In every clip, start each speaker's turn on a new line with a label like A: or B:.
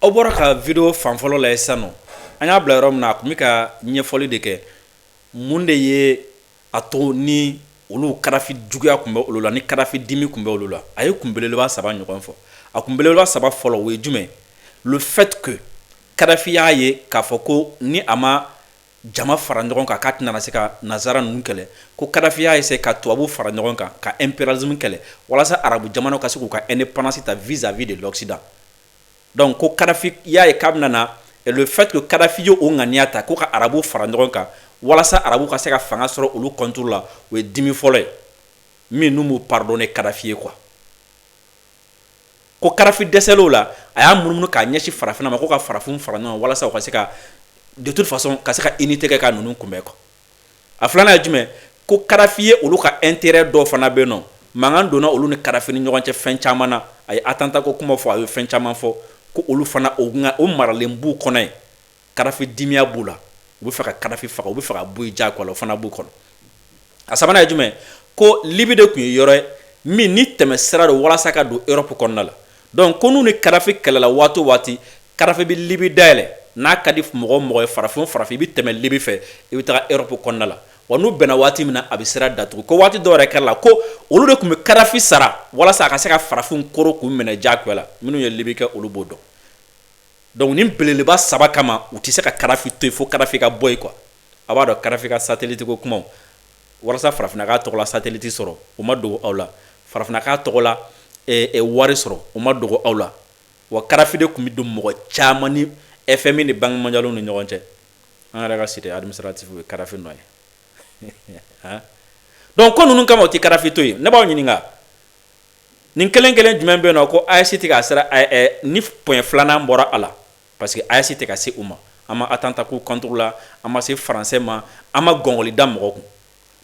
A: aw bɔra ka video fan fɔlɔ la sisan nɔ an y'a bila yɔrɔ min na a kun bɛ ka ɲɛfɔli de kɛ mun de ye a to ni olu karafi juguya kun bɛ olu la ni karafi dimi kun bɛ olu la a ye kunbelebeleba saba ɲɔgɔn fɔ a kunbelebeleba saba fɔlɔ o ye jumɛn le fait que karafi y'a ye k'a fɔ ko ni a ma jama fara ɲɔgɔn kan k'a tɛna se ka nazara ninnu kɛlɛ ko karafi y'a essayer ka tubabu fara ɲɔgɔn kan ka impérialisme kɛlɛ walasa arabu jamanaw ka se k'u ka indépendance ta vis-à-vis de l'Occident. Donc ko Kadhafi y'a ye k'a bɛna na le fait que Kadhafi ye o ŋaniya ta ko ka arabu fara ɲɔgɔn kan walasa arabu ka se ka fanga sɔrɔ olu contour la o ye dimi fɔlɔ ye min n'u m'u pardonner Kadhafi ye quoi. Ko Kadhafi dɛsɛl'o la a y'a munumunu k'a ɲɛsin farafinna ma ko ka farafinw fara ɲɔgɔn walasa u ka se ka de toute façon ka se ka unité kɛ ka ninnu kunbɛn quoi. A filanan ye jumɛn ko Kadhafi ye olu ka intérêt dɔ fana bɛ yen nɔ mankan donna olu ni Kadhafi ni ɲɔgɔn cɛ fɛn caman na a ye attentat ko kuma fɔ a ye fɛn caman fɔ ko olu fana o maralen b'u kɔnɔ yen Kadhafi dimiya b'u la u bɛ fɛ ka Kadhafi faga u bɛ fɛ ka bɔ yen diyagoya o fana b'u kɔnɔ. A sabanan ye jumɛn ko Libi de tun ye yɔrɔ ye min ni tɛmɛ sira don walasa ka don Europe kɔnɔna la donc ko n'u ni Kadhafi kɛlɛla waati o waati Kadhafi bɛ Libi dayɛlɛ n'a ka di mɔgɔ o mɔgɔ ye farafin o farafin i bɛ tɛmɛ Libi fɛ i bɛ taga Europe kɔnɔna la wa n'u bɛnna waati min na a bɛ sira datugu ko waati dɔw yɛrɛ kɛra la ko olu de tun bɛ Kadhafi sara walasa a ka se ka farafinw koro k'u minɛ diyagoya la minnu ye Libi kɛ olu b'o dɔn donc nin belebeleba saba kama u tɛ se ka Kadhafi to yen fo Kadhafi ka bɔ yen quoi a b'a dɔn Kadhafi ka satellite ko kumaw walasa farafinna k'a tɔgɔ la satellite sɔrɔ o ma dogo aw la farafinna k'a tɔgɔ la wari sɔrɔ o ma dogo aw la wa Kadhafi de tun bɛ don mɔgɔ caman ni FMI ni Banque mondiale ni ɲɔgɔn cɛ an yɛrɛ ka cité administrative ye Kadhafi nɔ ye donc ko ninnu kama o tɛ Kadhafi to yen ne b'aw ɲininka nin kelen kelen jumɛn bɛ yen nɔ ko AES tɛ ka sira ni point filanan bɔra a la parce que AES tɛ ka se u ma an ma attentat k'u contre la an ma se français ma an ma gɔngɔli da mɔgɔ kun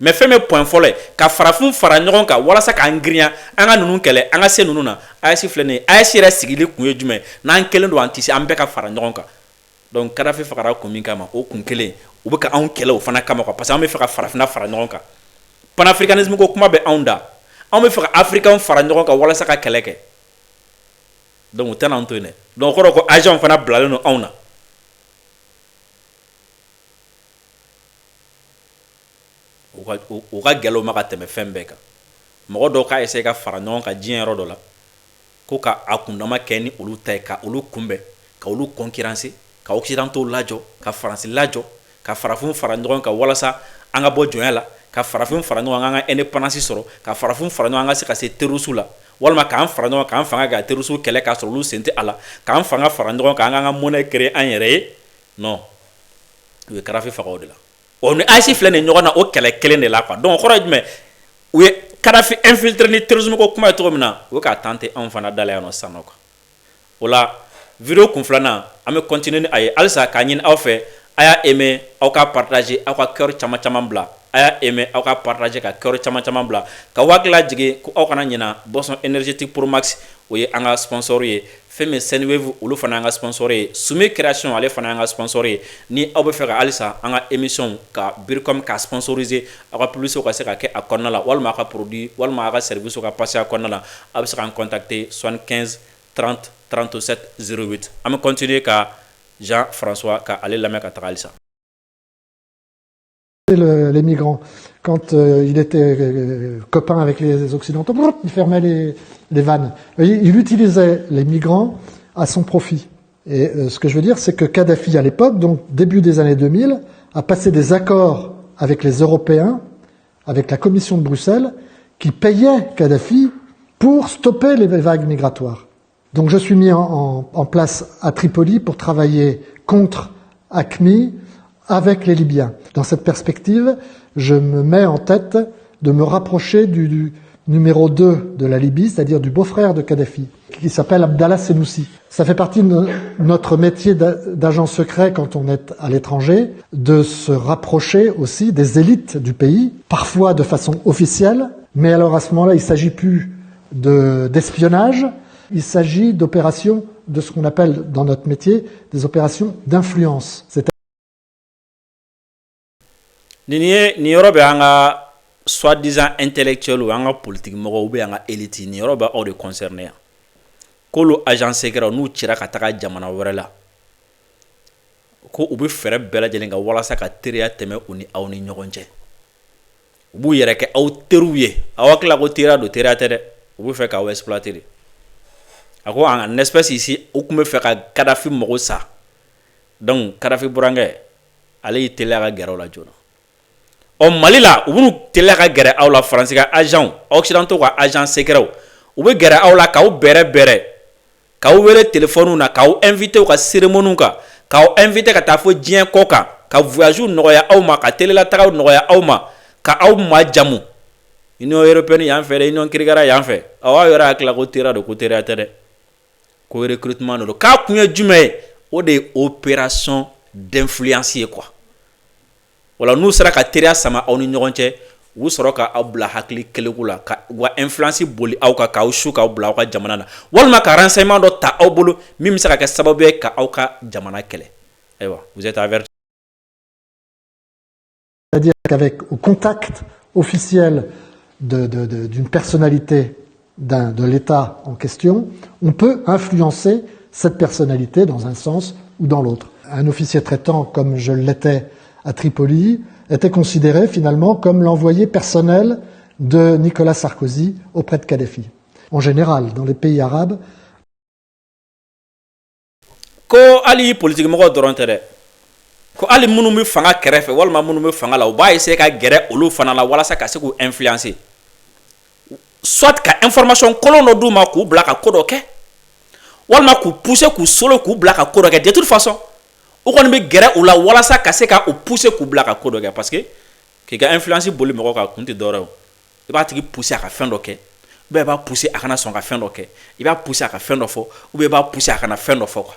A: mais fɛn bɛ point fɔlɔ ye ka farafin fara ɲɔgɔn kan walasa k'an girinya an ka ninnu kɛlɛ an ka se ninnu na AES filɛ nin ye AES yɛrɛ sigili kun ye jumɛn n'an kelen don an tɛ se an bɛɛ ka fara ɲɔgɔn kan donc Kadhafi fagara kun min kama o kun kelen u bɛ ka anw kɛlɛ o fana kama quoi parce que an bɛ fɛ ka farafinna fara ɲɔgɔn kan panafricanisme ko kuma bɛ anw da anw bɛ fɛ ka africain fara ɲɔgɔn kan walasa ka kɛlɛ kɛ donc u tɛna an to yen dɛ donc o kɔrɔ ko agent fana bilalen don anw na u ka gɛlɛw ma ka tɛmɛ fɛn bɛɛ kan mɔgɔ dɔw k'a essayer ka fara ɲɔgɔn kan diɲɛ yɔrɔ dɔ la ko ka a kundama kɛ ni olu ta ye ka olu kunbɛn ka olu concurrencer ka occidentaux lajɔ ka faransi lajɔ ka farafinw fara ɲɔgɔn kan walasa an ka bɔ jɔnya la ka farafinw fara ɲɔgɔn kan an ka indépendance sɔrɔ ka farafinw fara ɲɔgɔn kan an ka se ka se terroriste la walima k'an fara ɲɔgɔn kan k'an fanga ka terroriste kɛlɛ k'a sɔrɔ olu sen tɛ a la k'an fanga fara ɲɔgɔn kan an k'an ka monnaie créer an yɛrɛ ye non u ye Kadhafi faga o de la o ni AES filɛ nin ɲɔgɔn na o kɛlɛ kelen de la quoi donc o kɔrɔ ye jumɛn u ye Kadhafi infiltré ni terrorisme ko kuma ye cogo min na u ye k'a tenter anw fana da la yan nɔ sisan nɔ quoi o la vidéo kun filanan an bɛ continuer ni a ye halisa k'a ɲini aw fɛ a y'a aimer aw ka partager aw ka cœur caman caman bila a y'a aimer aw ka partager ka cœur caman caman bila ka hakili lajigin ko aw kana ɲina boisson énergétique Pro Max o ye an ka sponsor ye fɛn min Senwave olu fana y'an ka sponsor ye Sumi Création ale fana y'an ka sponsor ye ni aw bɛ fɛ ka halisa an ka émission ka Bircom ka sponsoriser aw ka publicité ka se ka kɛ a kɔnɔna la walima aw ka produit walima aw ka service ka passer a kɔnɔna la aw bɛ se k'an contacter 75 30 37 08 an bɛ continuer ka Jean-François ka ale lamɛn ka taga halisa.
B: Les migrants, quand il était copain avec les Occidentaux, il fermait les vannes. Il utilisait les migrants à son profit. Et ce que je veux dire, c'est que Kadhafi, à l'époque, donc début des années 2000, a passé des accords avec les Européens, avec la Commission de Bruxelles, qui payaient Kadhafi pour stopper les vagues migratoires. Donc je suis mis en place à Tripoli pour travailler contre AQMI, avec les Libyens. Dans cette perspective, je me mets en tête de me rapprocher du numéro 2 de la Libye, c'est-à-dire du beau-frère de Kadhafi, qui s'appelle Abdallah Senoussi. Ça fait partie de notre métier d'agent secret quand on est à l'étranger, de se rapprocher aussi des élites du pays, parfois de façon officielle, mais alors à ce moment-là, il ne s'agit plus d'espionnage, il s'agit d'opérations, de ce qu'on appelle dans notre métier, des opérations d'influence.
A: Nin yɔrɔ bɛ an ka soi-disant intellectuel ou an ka politique mɔgɔw ou bien an ka élite nin yɔrɔ bɛ aw de concerné yan k'olu agent secret n'u cira ka taga jamana wɛrɛ la ko u bɛ fɛɛrɛ bɛɛ lajɛlen ka walasa ka teriya tɛmɛ u ni aw ni ɲɔgɔn cɛ u b'u yɛrɛ kɛ aw teriw ye aw hakili la ko teriya don teriya tɛ dɛ u bɛ fɛ k'aw exploiter de a ko en espèce ici u tun bɛ fɛ ka Kadafi mago sa donc Kadafi burankɛ ale y'i teliya ka gɛrɛ aw la joona ɔ Mali la u b'u teliya ka gɛrɛ aw la Faransi ka agent occidentaux ka agent secret u bɛ gɛrɛ aw la k'aw bɛrɛ bɛrɛ k'aw wele téléphone na k'aw invité u ka cérémonie kan k'aw invité ka taa fo diɲɛ kɔ kan ka voyage nɔgɔya aw ma ka telela-tagaw nɔgɔya aw ma ka aw majamu Union européenne y'an fɛ dɛ Union kirikara y'an fɛ aw yɛrɛ hakili la ko teriya don ko teriya tɛ dɛ ko recrutement de don k'a kun ye jumɛn ye o de ye opération d'influence ye quoi wala n'u sera ka teriya sama aw ni ɲɔgɔn cɛ u sɔrɔ ka aw bila hakili kelenku la ka wa influence boli aw kan k'aw su k'aw bila aw ka jamana na walima ka renseignement dɔ ta aw bolo min bɛ se ka kɛ sababu ye ka aw ka jamana kɛlɛ ayiwa vous êtes avertis.
B: C'est-à-dire qu'avec au contact officiel d'une personnalité de l'État en question, on peut influencer cette personnalité dans un sens ou dans l'autre. Un officier traitant, comme je l'étais à Tripoli, était considéré finalement comme l'envoyé personnel de Nicolas Sarkozy auprès de Kadhafi. En général, dans les pays arabes.
A: Ko ali politique mɔgɔ dɔrɔn tɛ dɛ ko ali minnu bɛ fanga kɛrɛfɛ walima minnu bɛ fanga la u b'a essayer ka gɛrɛ olu fana la walasa ka se k'u influencer soit ka information kolon dɔ d'u ma k'u bila ka ko dɔ kɛ walima k'u pousser k'u solo k'u bila ka ko dɔ kɛ de toute façon u kɔni bɛ gɛrɛ u la walasa ka se ka u pousser k'u bila ka ko dɔ kɛ parce que k'i ka influence boli mɔgɔ kan kun tɛ dɔwɛrɛ o i b'a tigi pousser a ka fɛn dɔ kɛ ou bien i b'a pousser a kana sɔn ka fɛn dɔ kɛ i b'a pousser a ka fɛn dɔ fɔ ou bien i b'a pousser a kana fɛn dɔ fɔ quoi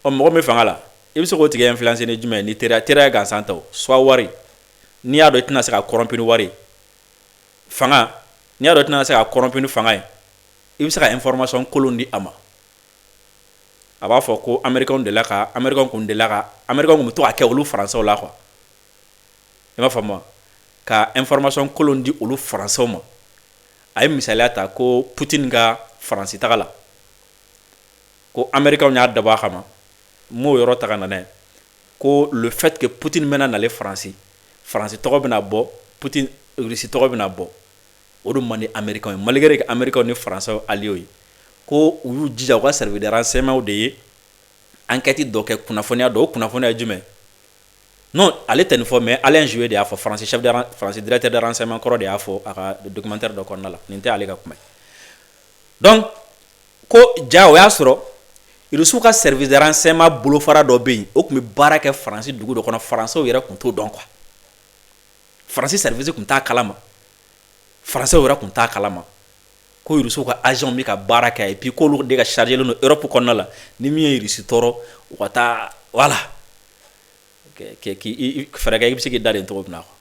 A: ɔ mɔgɔ min fanga la i bɛ se k'o tigi influence ni jumɛn ye ni teriya gansan tɛ o soit wari n'i y'a dɔn i tɛna se ka corrompu ni wari fanga n'i y'a dɔn i tɛna se ka corrompu ni fanga ye i bɛ se ka information kolon di a ma a b'a fɔ ko américain kun bɛ to ka kɛ olu faransɛw la quoi i m'a faamu ka information kolon di olu faransɛw ma a ye misaliya ta ko Poutine ka Faransi taga la ko américain y'a dabɔ a kama m'o yɔrɔ ta ka na n'a ye ko le fait que Poutine mɛna nale Faransi tɔgɔ bɛna bɔ Poutine Russie tɔgɔ bɛna bɔ o de man di américain ye malgré que américain ni faransɛw alliés ye ko u y'u jija u ka service de renseignement de ye enquête dɔ kɛ kunnafoniya dɔ o kunnafoniya ye jumɛn non ale tɛ nin fɔ mais Alain Juppé de y'a fɔ Faransi directeur de renseignement kɔrɔ de y'a fɔ a ka documentaire dɔ kɔnɔna la nin tɛ ale ka kuma ye donc ko ja o y'a sɔrɔ Rusiw ka service de renseignement bolofara dɔ bɛ yen o tun bɛ baara kɛ Faransi dugu dɔ kɔnɔ Faransɛw yɛrɛ tun t'o dɔn quoi Faransi service tun t'a kalama Faransɛw yɛrɛ tun t'a kalama ko Rusiw ka agent bɛ ka baara kɛ et puis k'olu de ka chargé len don Europe kɔnɔna la ni min ye Rusi tɔɔrɔ u ka taa voilà k'i fɛɛrɛ kɛ i bɛ se k'i da nin cogo min na quoi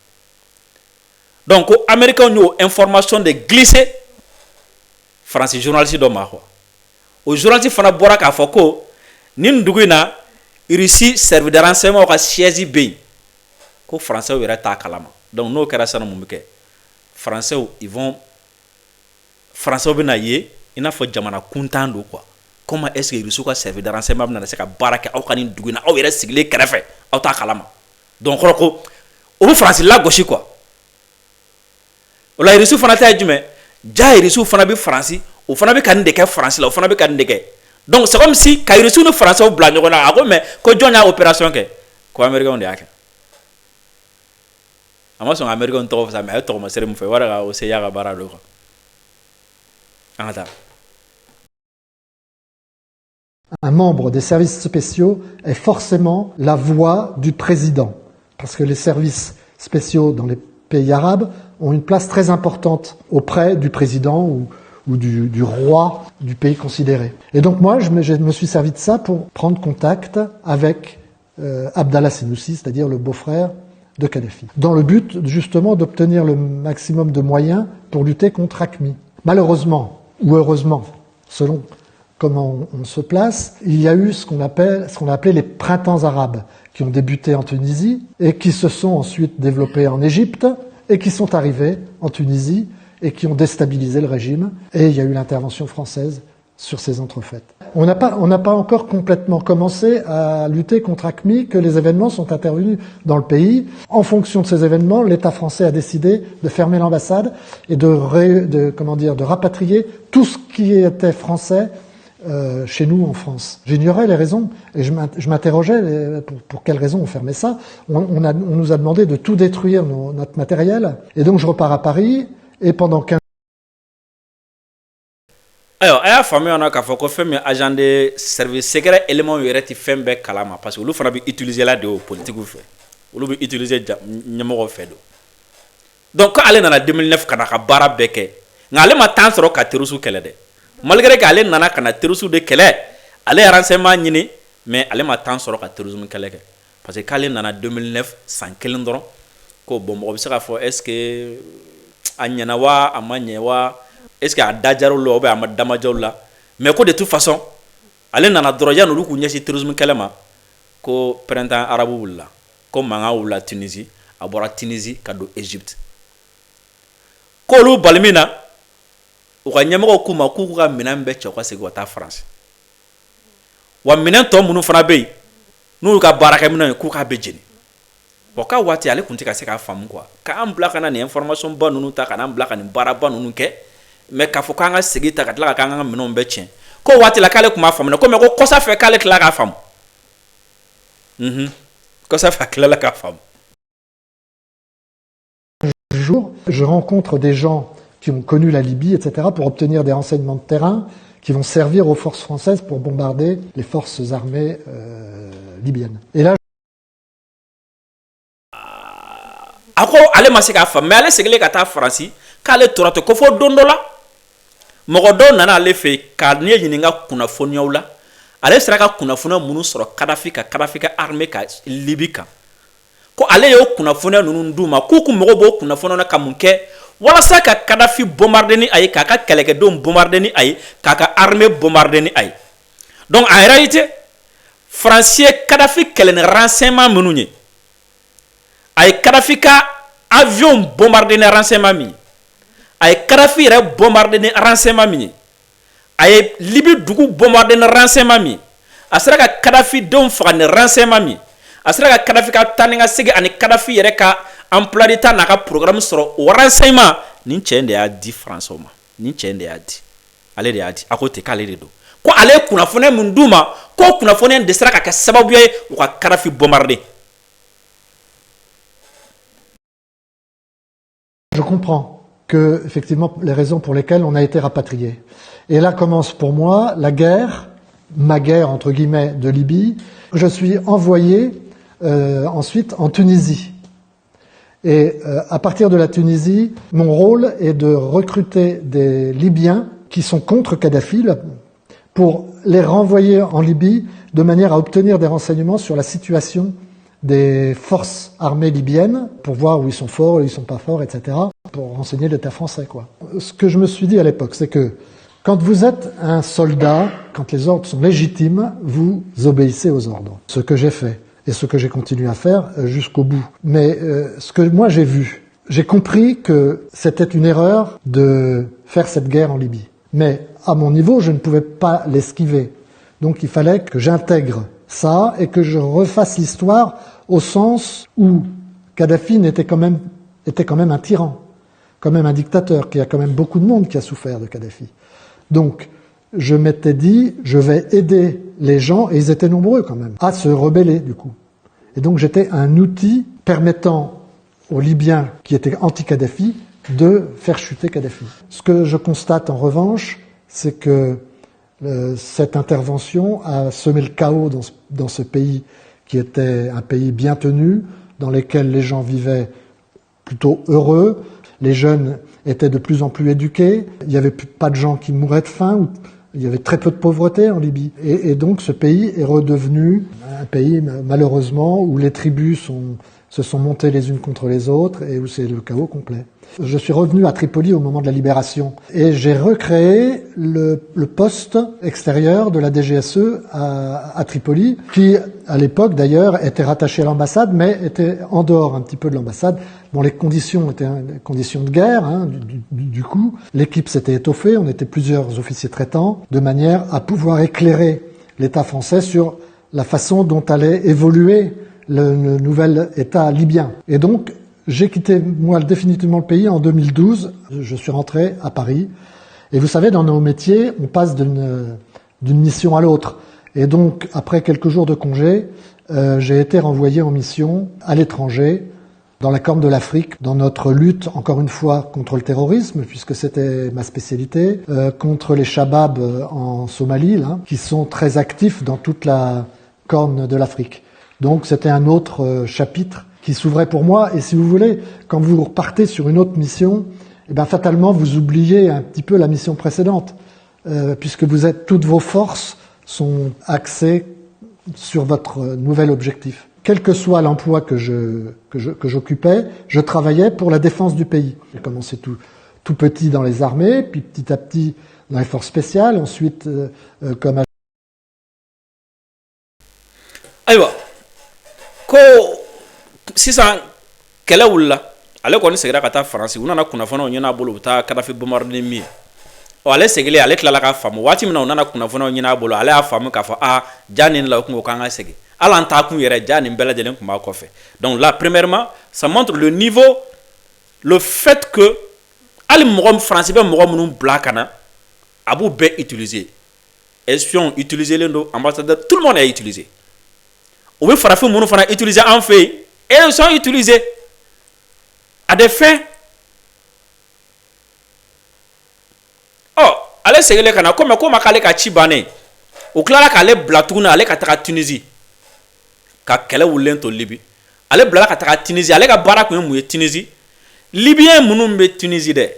A: donc ko américain y'o information de glisser Faransi journaliste dɔ ma quoi o journaliste fana bɔra k'a fɔ ko nin dugu in na Russie service de renseignement ka siège bɛ yen ko Faransɛw yɛrɛ t'a kalama donc n'o kɛra sisan mun bɛ kɛ Faransɛw bɛna ye i n'a fɔ jamana kuntan don quoi comment est-ce que Rusiw ka service de renseignement bɛna se ka baara kɛ aw ka nin dugu in na aw yɛrɛ sigilen kɛrɛfɛ aw t'a kalama donc kɔrɔ ko o bɛ Faransi lagosi quoi o la Rusiw fana ta ye jumɛn ja Rusiw fana bɛ Faransi o fana bɛ ka nin de kɛ Faransi la o fana bɛ ka nin de kɛ donc c'est comme si ka Rusiw ni Faransɛw bila ɲɔgɔn na a ko mais ko jɔn y'a opération kɛ ko américain de y'a kɛ a ma sɔn ka américain tɔgɔ fɔ sa mais a ye tɔgɔmasɛbɛn min fɔ i b'a dɔn ka o se y'a ka baara don quoi an ka taa.
B: Un membre des services spéciaux est forcément la voix du président, parce que les services spéciaux dans les pays arabes ont une place très importante auprès du président ou du roi du pays considéré. Et donc moi, je me suis servi de ça pour prendre contact avec Abdallah Senoussi, c'est-à-dire le beau-frère de Kadhafi, dans le but justement d'obtenir le maximum de moyens pour lutter contre AQMI. Malheureusement, ou heureusement, selon comment on se place, il y a eu ce qu'on a appelé les printemps arabes, qui ont débuté en Tunisie et qui se sont ensuite développés en Égypte et qui sont arrivés en Tunisie et qui ont déstabilisé le régime. Et il y a eu l'intervention française qui a sur ces entrefaites. On n'a pas encore complètement commencé à lutter contre AQMI, que les événements sont intervenus dans le pays. En fonction de ces événements, l'État français a décidé de fermer l'ambassade et de rapatrier tout ce qui était français chez nous en France. J'ignorais les raisons et je m'interrogeais pour quelles raisons on fermait ça. On nous a demandé de tout détruire, notre matériel, et donc je repars à Paris et pendant 15
A: Alors, a y'a faamuya na k'a fɔ ko fɛn min agent de service secret élément yɛrɛ ti fɛn bɛɛ kalama parce que olu fana bɛ utiliser la de o politique fɛ olu bɛ utiliser ɲɛmɔgɔ fɛ do donc ko ale nana 2009 kana ka baara bɛɛ kɛ nka ale ma temps sɔrɔ ka terroristes kɛlɛ dɛ malgré que ale nana kana terroristes de kɛlɛ ale ye renseignement ɲini mais ale ma temps sɔrɔ ka terrorisme kɛlɛ kɛ parce que k'ale nana 2009 san kelen dɔrɔn ko bon mɔgɔ bɛ se k'a fɔ est ce que a ɲɛna wa a ma ɲɛ wa est-ce que a dajar'o la ou bien a ma damajar'o la mais ko de toute façon ale nana dɔrɔn yanni olu k'u ɲɛsin terrorisme kɛlɛ ma ko printemps arabe wulila ko mankan wulila Tunisie a bɔra Tunisie ka don Égypte k'olu bali min na u ka ɲɛmɔgɔw k'u ma k'u ka minɛn bɛɛ cɛ u ka segin ka taa France wa minɛn tɔ minnu fana bɛ yen n'olu ka baarakɛminɛnw ye k'u k'a bɛɛ jeni bon k'a waati ale tun tɛ ka se k'a faamu quoi k'an bila ka na nin information ba ninnu ta ka n'an bila ka nin baaraba ninnu kɛ mais k'a fɔ k'an ka segin ta ka tila ka k'an ka minɛnw bɛɛ tiɲɛ k'o waati la k'ale tun b'a faamu ko mais ko kɔsa fɛ k'ale tila k'a faamu kɔsa fɛ a tilala k'a faamu.
B: Jour, je rencontre des gens qui ont connu la Libye, etc., pour obtenir des renseignements de terrain qui vont servir aux forces françaises pour bombarder les forces armées libyennes. Et là,
A: a ko ale ma se k'a faamu mais ale seginnen ka taa Faransi k'ale tora ten ko fo don dɔ la mɔgɔ dɔw nana ale fɛ ka ne ɲininka kunnafoniyaw la ale sera ka kunnafoniya minnu sɔrɔ Kadafi ka armée ka Libi kan ko ale y'o kunnafoniya ninnu d'u ma k'u kun mɔgɔw b'o kunnafoniya na ka mun kɛ walasa ka Kadafi bombarder ni a ye k'a ka kɛlɛkɛdenw bombarder ni a ye k'a ka armée bombarder ni a ye donc en réalité Faransi ye Kadafi kɛlɛ ni renseignement minnu ye a ye Kadafi ka avion bombarder ni renseignement min ye a ye Kadafi yɛrɛ bombarder ni renseignement min ye a ye Libi dugu bombarder ni renseignement min ye a sera ka Kadafi denw faga ni renseignement min ye a sera ka Kadafi ka taa ni ka segin ani Kadafi yɛrɛ ka emploi d'état n'a ka programme sɔrɔ o renseignement nin cɛ in de y'a di Français ma nin cɛ in de y'a di ale de y'a di a ko ten k'ale de don ko ale ye kunnafoniya min d'u ma k'o kunnafoniya de sera ka kɛ sababuya ye u ka Kadafi bombarder.
B: Je comprends que, effectivement, les raisons pour lesquelles on a été rapatrié. Et là commence pour moi la guerre, ma guerre entre guillemets de Libye. Je suis envoyé ensuite en Tunisie. Et à partir de la Tunisie, mon rôle est de recruter des Libyens qui sont contre Kadhafi pour les renvoyer en Libye de manière à obtenir des renseignements sur la situation des forces armées libyennes pour voir où ils sont forts, où ils sont pas forts, etc. pour renseigner l'État français, quoi. Ce que je me suis dit à l'époque, c'est que quand vous êtes un soldat, quand les ordres sont légitimes, vous obéissez aux ordres. Ce que j'ai fait et ce que j'ai continué à faire jusqu'au bout. Mais ce que moi j'ai vu, j'ai compris que c'était une erreur de faire cette guerre en Libye. Mais à mon niveau, je ne pouvais pas l'esquiver. Donc il fallait que j'intègre ça et que je refasse l'histoire au sens où Kadhafi était quand même un tyran, quand même un dictateur, qu'il y a quand même beaucoup de monde qui a souffert de Kadhafi. Donc, je m'étais dit, je vais aider les gens, et ils étaient nombreux quand même, à se rebeller du coup. Et donc j'étais un outil permettant aux Libyens qui étaient anti-Kadhafi de faire chuter Kadhafi. Ce que je constate en revanche, c'est que cette intervention a semé le chaos dans ce pays qui était un pays bien tenu, dans lequel les gens vivaient plutôt heureux, les jeunes étaient de plus en plus éduqués, il n'y avait pas de gens qui mouraient de faim, il y avait très peu de pauvreté en Libye. Et donc ce pays est redevenu un pays malheureusement où les tribus se sont montées les unes contre les autres et où c'est le chaos complet. Je suis revenu à Tripoli au moment de la libération et j'ai recréé le poste extérieur de la DGSE à Tripoli, qui à l'époque d'ailleurs était rattaché à l'ambassade, mais était en dehors un petit peu de l'ambassade. Bon, les conditions étaient des conditions de guerre, hein, du coup. L'équipe s'était étoffée, on était plusieurs officiers traitants, de manière à pouvoir éclairer l'État français sur la façon dont allait évoluer le nouvel État libyen. Et donc, j'ai quitté, moi, définitivement le pays en 2012. Je suis rentré à Paris. Et vous savez, dans nos métiers, on passe d'une mission à l'autre. Et donc, après quelques jours de congé, j'ai été renvoyé en mission à l'étranger, dans la Corne de l'Afrique, dans notre lutte, encore une fois, contre le terrorisme, puisque c'était ma spécialité, contre les Shabab en Somalie, là, qui sont très actifs dans toute la Corne de l'Afrique. Donc, c'était un autre chapitre qui s'ouvrait pour moi. Et si vous voulez, quand vous repartez sur une autre mission, eh ben, fatalement, vous oubliez un petit peu la mission précédente, puisque toutes vos forces sont axées sur votre nouvel objectif. Quel que soit l'emploi que j'occupais, je travaillais pour la défense du pays. J'ai commencé tout petit dans les armées, puis petit à petit dans les forces spéciales, ensuite comme agent.
A: Aïwa, ko sisan kɛlɛ wulila ale kɔni segira ka taa faransi u nana kunnafoniw ɲɛna a bolo u taa Kadafi bombarder ni min ye ale segilen ale tilala k'a faamu waati min na u nana kunnafoniw ɲɛna a bolo ale y'a faamu k'a fɔ ja nin la u kun ko k'an ka segin hali an taa kun yɛrɛ ja nin bɛɛ lajɛlen kun b'a kɔfɛ donc là premièrement ça montre le niveau le fait que hali mɔgɔ faransi bɛ mɔgɔ minnu bila ka na a b'u bɛɛ utiliser espion utilisé len do ambassadeur tout le monde est utilisé u bɛ farafin minnu fana utiliser an fɛ yen et ils sont utilisés à des fins. Ale segilen ka na ko ma k'ale ka ci bannen u tilala k'ale bila tuguni ale ka taga Tunisie ka kɛlɛ wulilen to Libi ale bilala ka taga Tunisie ale ka baara kun ye mun ye Tunisie Libyen minnu bɛ Tunisie dɛ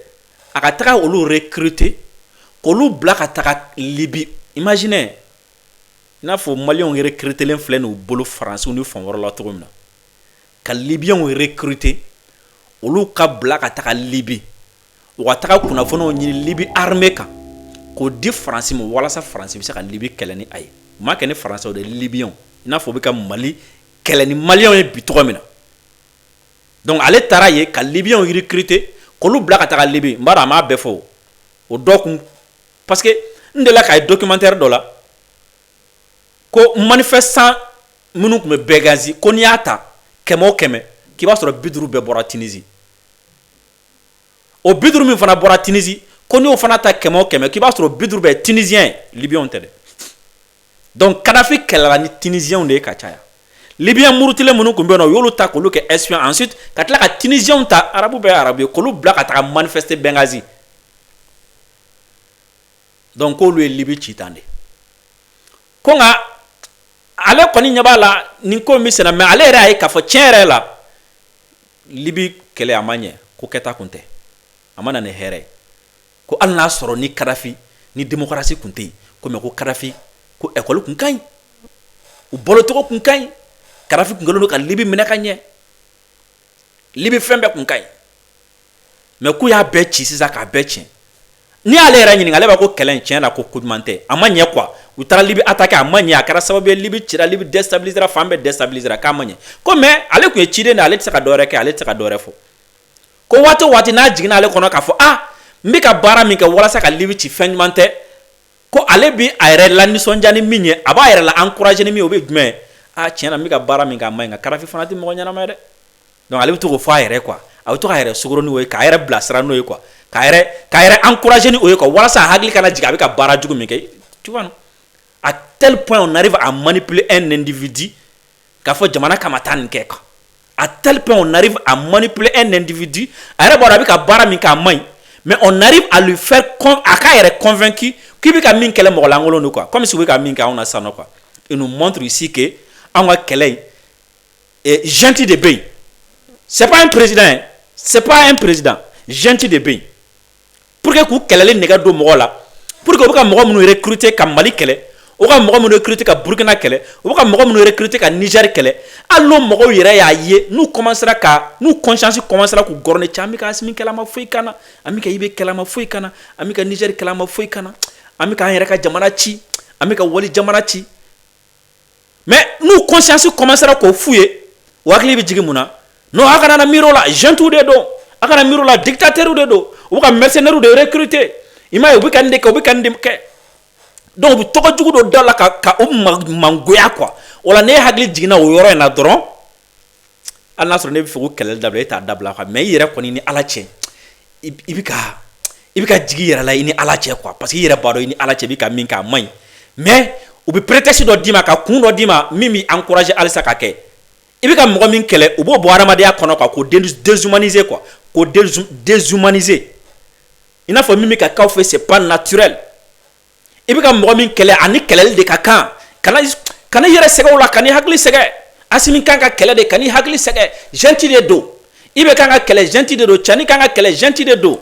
A: a ka taga olu recruter k'olu bila ka taga Libi imaginez i n'a fɔ Maliens recrutelen filɛ n'u bolo Faransiw ni fan wɛrɛ la cogo min na ka Libyens recruter olu ka bila ka taga Libi u ka taga kunnafoniw ɲini Libi armée kan k'o di Faransi ma walasa Faransi bɛ se ka Libi kɛlɛ ni a ye u ma kɛ ni Faransiw de Libyens i n'a fɔ u bɛ ka Mali kɛlɛ ni Maliens ye bi cogo min na donc ale taara ye ka Libyens recruter k'olu bila ka taga Libi n b'a dɔn a m'a bɛɛ fɔ o dɔ kun parce que n delila k'a ye documentaire dɔ la ko manifestant minnu tun bɛ Benghazi ko n'i y'a ta kɛmɛ o kɛmɛ k'i b'a sɔrɔ 50 bɛɛ bɔra Tunisie o 50 min fana bɔra Tunisie ko n'i y'o fana ta kɛmɛ o kɛmɛ k'i b'a sɔrɔ 50 bɛɛ Tunisiens Libyens tɛ dɛ donc Kadhafi kɛlɛla ni Tunisiens de ye ka caya Libyens murutilen minnu tun bɛ yen nɔ u y'olu ta k'olu kɛ espion ensuite ka tila ka Tunisiens ta arabu bɛɛ ye arabu ye k'olu bila ka taga manifester Benghazi donc k'olu ye Libi ci tan de ko nka ale kɔni ɲɛ b'a la nin ko min sɛnɛ mais ale yɛrɛ y'a ye k'a fɔ tiɲɛ yɛrɛ la Libi kɛlɛ a ma ɲɛ ko kɛta kun tɛ a ma na ni hɛrɛ ye ko hali n'a sɔrɔ ni Kadhafi ni démocratie kun tɛ yen ko mais ko Kadhafi ko école kun ka ɲi u balocogo kun ka ɲi Kadhafi kun kɛlen don ka Libi minɛ ka ɲɛ Libi fɛn bɛɛ kun ka ɲi mais k'u y'a bɛɛ ci sisan k'a bɛɛ tiɲɛ ni ale yɛrɛ ɲininka ale b'a ko kɛlɛ in tiɲɛ na ko kojuman tɛ a ma ɲɛ quoi u taara Libi attaquer a ma ɲɛ a kɛra sababu ye Libi cira Libi déstabilisera fan bɛɛ déstabilisera k'a ma ɲɛ ko mais ale kun ye ciden de ale tɛ se ka dɔwɛrɛ kɛ ale tɛ se ka dɔwɛrɛ fɔ ko waati o waati n'a jiginna ale kɔnɔ k'a fɔ n bɛ ka baara min kɛ walasa ka Libi ci fɛn ɲuman tɛ ko ale bi a yɛrɛ lanisɔndiya ni min ye a b'a yɛrɛ la encourager ni min ye o bɛ jumɛn tiɲɛ na n bɛ ka baara min kɛ a ma ɲi nka Kadhafi fana tɛ mɔgɔ ɲɛnama ye dɛ donc ale bɛ to k'o fɔ a yɛrɛ quoi a bɛ to k'a yɛrɛ sugoro n'o ye k'a yɛrɛ bilasira n'o ye quoi k'a yɛrɛ encourager ni o ye quoi walasa a hakili kana jigin a bɛ ka baara jugu min kɛ tu vois non à tel point on arrive à manipuler un individu k'a fɔ jamana kama taa nin kɛ quoi à tel point on arrive à manipuler un individu a yɛrɛ b'a dɔn a bɛ ka baara min kɛ a ma ɲi mais on arrive à lui faire a k'a yɛrɛ convaincu k'i bɛ ka min kɛlɛ mɔgɔ lankolon de quoi comme si u bɛ ka min kɛ anw na sisan nɔ quoi il nous montre ici que anw ka kɛlɛ in gentil de bɛ yen c'est pas un président hein c'est pas un président gentil de bɛ yen pour que k'u kɛlɛli nɛgɛ don mɔgɔ la pour que u bɛ ka mɔgɔ minnu recruter ka Mali kɛlɛ o ka mɔgɔ minnu recruter ka Burkina kɛlɛ o ka mɔgɔ minnu recruter ka Niger kɛlɛ hali n'o mɔgɔw yɛrɛ y'a ye n'u conscience commencera k'u gɔrɔnɛ cɛ an bɛ ka Asimi kɛlɛ an ma foyi k'an na an bɛ ka IB kɛlɛ an ma foyi k'an na an bɛ ka Niger kɛlɛ an ma foyi k'an na an bɛ k'an yɛrɛ ka jamana ci an bɛ ka wali jamana ci mais n'u conscience commencera k'o f'u ye o hakili bɛ jigin mun na non a kana na miir'o la juntes de don a kana miir'o la dictateurs de don u bɛ ka mercenaires de recruter i m'a ye u bɛ ka nin de kɛ u bɛ ka nin de kɛ donc u bɛ tɔgɔ jugu dɔ da la ka o mangoya quoi o la ne hakili jiginna o yɔrɔ in na dɔrɔn hali n'a sɔrɔ ne bɛ fɛ k'o kɛlɛli dabila e t'a dabila quoi mais i yɛrɛ kɔni ni Ala cɛ i bɛ ka jigin i yɛrɛ la i ni Ala cɛ quoi parce que i yɛrɛ b'a dɔn i ni Ala cɛ i bɛ ka min kɛ a man ɲi mais u bɛ prétexte dɔ d'i ma ka kun dɔ d'i ma min b'i encourager halisa ka kɛ i bɛ ka mɔgɔ min kɛlɛ u b'o bɔ hadamadenya kɔnɔ quoi k'o déshumaniser quoi k'o déshumaniser i n'a fɔ min bɛ ka k'aw fɛ c'est pas naturel i bɛ ka mɔgɔ min kɛlɛ ani kɛlɛli de ka kan kana i yɛrɛ sɛgɛ o la ka n'i hakili sɛgɛ Asimi kan ka kɛlɛ de ka n'i hakili sɛgɛ gentil de don i bɛ kan ka kɛlɛ gentil de don Cani kan ka kɛlɛ gentil de don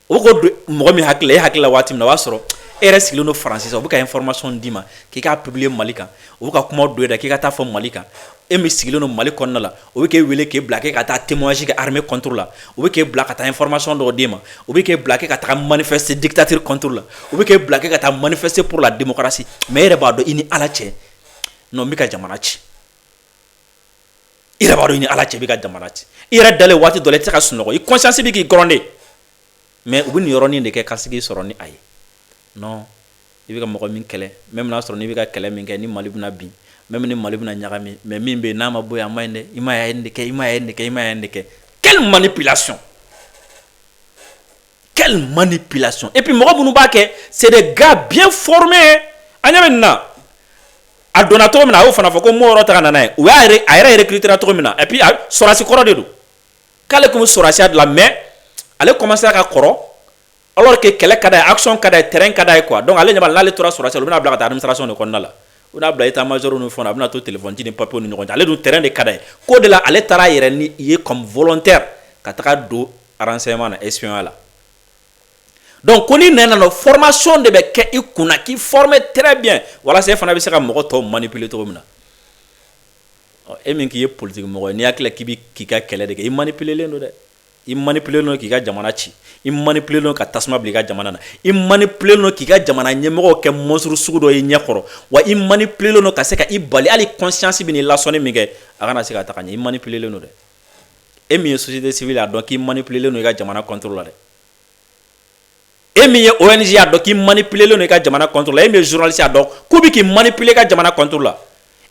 A: o ko mɔgɔ min hakili la e hakili la waati min na o b'a sɔrɔ e yɛrɛ sigilen don France sisan u bɛ ka information d'i ma k'i k'a publier Mali kan u bɛ ka kuma don e da k'i ka taa fɔ Mali kan e min sigilen don Mali kɔnɔna la u bɛ k'e wele k'e bila k'e ka taa témoignage kɛ armée contre la u bɛ k'e bila ka taa information dɔw d'e ma u bɛ k'e bila k'e ka taa manifester dictature contre la u bɛ k'e bila k'e ka taa manifester pour la démocratie mais e yɛrɛ b'a dɔn i ni Ala cɛ non n bɛ ka jamana ci i yɛrɛ b'a dɔn i ni Ala cɛ i bɛ ka jamana ci i yɛrɛ dalen waati dɔ la i tɛ se ka sunɔgɔ i conscience bɛ k'i gɔrɔn de mais u bɛ nin yɔrɔnin de kɛ ka sigi sɔrɔ ni a ye non i bɛ ka mɔgɔ min kɛlɛ même n'a sɔrɔ n'i bɛ ka kɛlɛ min kɛ ni Mali bɛna bin même ni Mali bɛna ɲagami mais min bɛ yen n'a ma bɔ yen a ma ɲi dɛ i ma ye nin de kɛ i ma ye nin de kɛ i ma ye nin de kɛ quelle manipulation et puis mɔgɔ minnu b'a kɛ c'est des gars bien formés an ɲɛ bɛ nin na a donna cogo min na a y'o fana fɔ ko mo yɔrɔ ta ka na n'a ye u y'a yɛrɛ recruter cogo min na et puis sɔrɔsi kɔrɔ de don k'ale tun bɛ sɔrɔsiya de la mais ale commencera ka kɔrɔ alors que kɛlɛ ka d'a ye action ka d'a ye terrain ka d'a ye quoi donc ale ɲɛ b'a la n'ale tora sɔrɔsiya la u bɛna bila ka taa administration de kɔnɔna la u bɛna bila état major ni fɛnw na a bɛna to téléphone ci ni papier ni ɲɔgɔn cɛ ale dun terrain de ka d'a ye ko de la ale taara yɛrɛ ni ye comme volontaire ka taga don renseignement na espionnage la donc ko ni nana no formation de bɛ kɛ i kunna k'i former très bien walasa e fana bɛ se ka mɔgɔ tɔw manipuler cogo min na e min k'i ye politique mɔgɔ ye n'i hakili la k'i bɛ k'i ka kɛlɛ de kɛ i manipulelen don dɛ i manipulelen don k'i ka jamana ci i manipulelen don ka tasuma bila i ka jamana na i manipulelen don k'i ka jamana ɲɛmɔgɔw kɛ monstre sugu dɔ i ɲɛ kɔrɔ wa i manipulelen don ka se ka i bali hali conscience bɛ n'i lasɔnni min kɛ a kana se ka taga ɲɛ i manipulelen don dɛ e min ye société civile a dɔn k'i manipulelen don i ka jamana contrôle la dɛ e min ye ONG a dɔn k'i manipulelen don i ka jamana contrôle la e min ye journaliste a dɔn k'u bɛ k'i manipuler i ka jamana contrôle la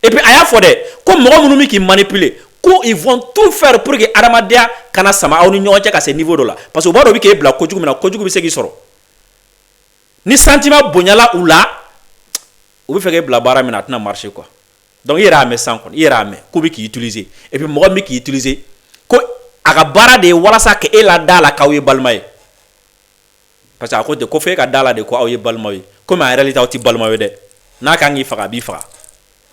A: et puis a y'a fɔ dɛ ko mɔgɔ minnu bɛ k'i manipuler ko ils vont tout faire pour que adamadenya kana sama aw ni ɲɔgɔn cɛ ka se niveau dɔ la parce que u b'a dɔn u bɛ k'e bila kojugu min na kojugu bɛ se k'i sɔrɔ ni sentiment bonyala u la u bɛ fɛ k'e bila baara min na a tɛna marcher quoi donc i yɛrɛ y'a mɛn sisan kɔni i yɛrɛ y'a mɛn k'u bɛ k'i utiliser et puis mɔgɔ min bɛ k'i utiliser ko a ka baara de ye walasa k'e la da la k'aw ye balima ye parce que a ko ten ko f'e ka da la de ko aw ye balima ye komi en réalité aw tɛ balima ye dɛ n'a kan k'i faga a b'i faga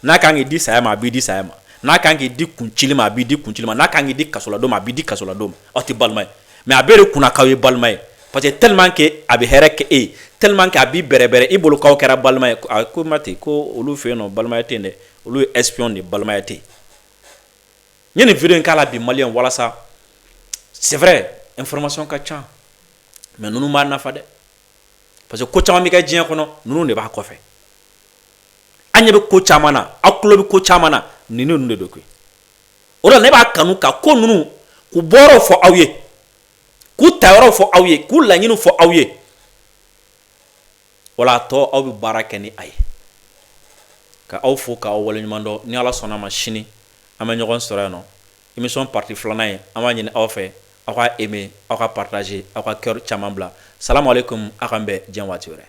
A: n'a kan k'i di saya ma a b'i di saya ma n'a kan k'i di kuncili ma a b'i di kuncili ma n'a kan k'i di kasoladon ma a b'i di kasoladon ma aw tɛ balima ye mais a bɛɛ de kunna k'aw ye balima ye parce que tellement que a bɛ hɛrɛ kɛ e ye tellement que a b'i bɛrɛbɛrɛ i bolo k'aw kɛra balima ye a ko ma ten ko olu fɛ yen nɔ balimaya tɛ yen dɛ olu ye espion de balimaya tɛ yen n ye nin video in k'a la bi maliyɛn walasa c'est vrai information ka ca mais ninnu b'a nafa dɛ parce que ko caman bɛ kɛ diɲɛ kɔnɔ ninnu de b'a kɔfɛ an ɲɛ bɛ ko caman na aw tulo bɛ ko caman na ninnu de don koyi o la ne b'a kanu ka ko ninnu k'u bɔyɔrɔw fɔ aw ye k'u tayɔrɔw fɔ aw ye k'u laɲiniw fɔ aw ye wala a tɔ aw bɛ baara kɛ ni a ye ka aw fo k'aw waleɲuman dɔn ni ala sɔnna ma sini an bɛ ɲɔgɔn sɔrɔ yan nɔ émission partie filanan ye an b'a ɲini aw fɛ aw ka aimer aw ka partager aw ka cœur caman bila salamu aleykum aw k'an bɛn diɲɛ waati wɛrɛ